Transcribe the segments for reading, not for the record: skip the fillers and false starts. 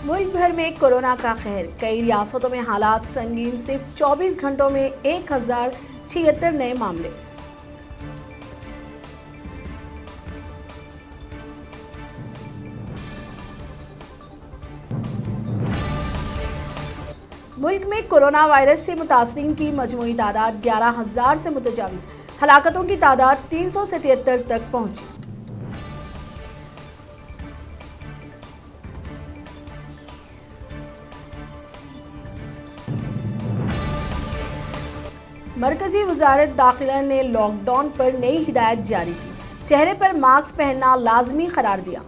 मुल्क भर में कोरोना का कहर, कई रियासतों में हालात संगीन। सिर्फ 24 घंटों में 1076 नए मामले। मुल्क में कोरोना वायरस से मुतासरीन की मजमूई तादाद 11,000 से मुतजाविज। हलाकतों की तादाद 377 तक पहुंची। मरकजी वजारत दाखिला ने लॉकडाउन पर नई हिदायत जारी की। चेहरे पर मास्क पहनना लाजमी करार दिया।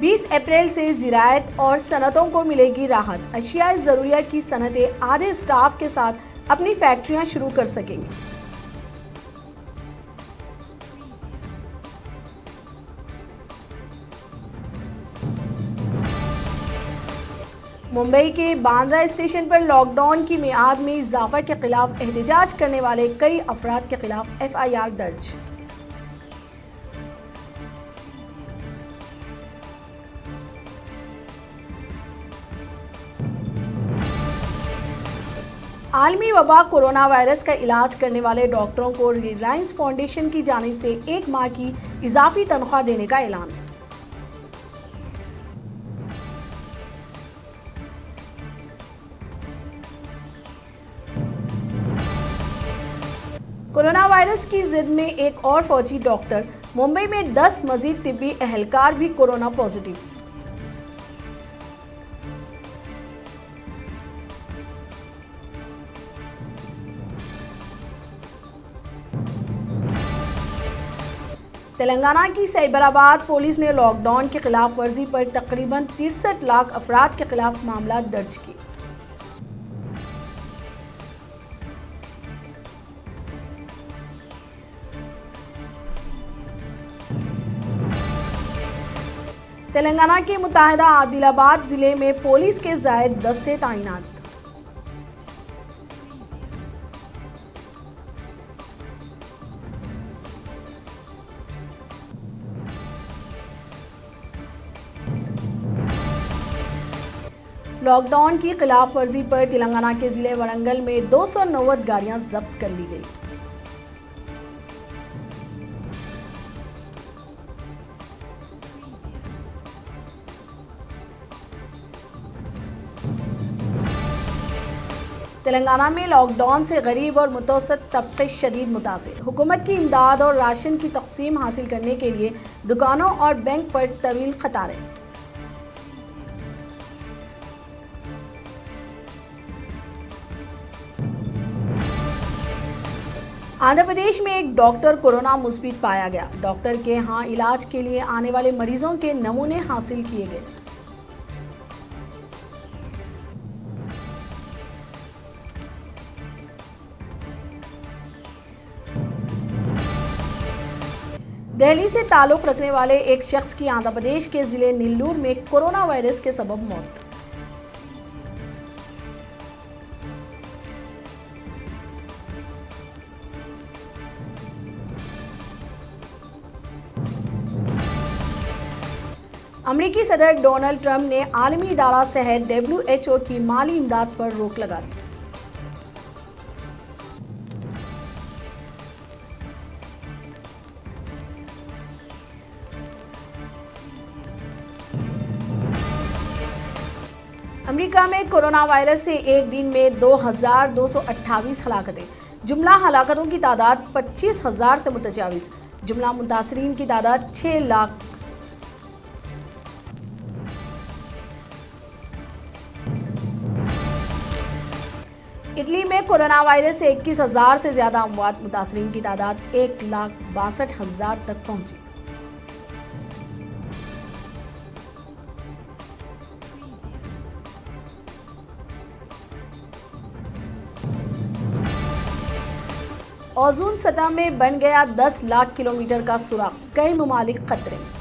बीस अप्रैल से ज़राअत और सनतों को मिलेगी राहत। अशियाए ज़रूरिया की सनतें आधे स्टाफ के साथ अपनी फैक्ट्रियां शुरू कर सकेंगी। मुंबई के बांद्रा स्टेशन पर लॉकडाउन की मियाद में इजाफा के खिलाफ एहतजाज करने वाले कई अफराद के खिलाफ FIR दर्ज। आलमी वबा कोरोना वायरस का इलाज करने वाले डॉक्टरों को रिलायंस फाउंडेशन की जानिब से 1 माह की इजाफी तनख्वाह देने का ऐलान। कोरोना वायरस की जिद में एक और फौजी डॉक्टर। मुंबई में 10 मजीद तिब्बी एहलकार भी कोरोना पॉजिटिव। तेलंगाना की सैबराबाद पुलिस ने लॉकडाउन की खिलाफ वर्जी पर तकरीबन 63 लाख अफराद के खिलाफ मामला दर्ज किए। तेलंगाना के मुताहिदा आदिलाबाद जिले में पुलिस के ज़ायद दस्ते तैनात। लॉकडाउन की खिलाफ वर्जी पर तेलंगाना के जिले वरंगल में 290 गाड़ियां जब्त कर ली गई। तेलंगाना में लॉकडाउन से गरीब और मुतवस्सित तबके शदीद मुतासिर। हुकूमत की इमदाद और राशन की तकसीम हासिल करने के लिए दुकानों और बैंक पर तवील कतारें। आंध्र प्रदेश में एक डॉक्टर कोरोना मुस्बित पाया गया। डॉक्टर के यहाँ इलाज के लिए आने वाले मरीजों के नमूने हासिल किए गए। दिल्ली से ताल्लुक रखने वाले एक शख्स की आंध्र प्रदेश के जिले नेल्लूर में कोरोना वायरस के सबब मौत। अमेरिकी सदर डोनाल्ड ट्रंप ने आलमी इदारा सेहत WHO की माली इमदाद पर रोक लगा दी। अमेरिका में कोरोना वायरस से एक दिन में 2,228 हलाकतें। जुमला हलाकतों की तादाद 25,000 से मुतजाविज। जुमला मुतासरीन की तादाद 6 लाख। इटली में कोरोना वायरस से 21,000 से ज्यादा अमवात। मुतासरीन की तादाद 1,62,000 तक पहुंची। ओजोन सतह में बन गया 10 लाख किलोमीटर का सुराख। कई ममालिक खतरे में।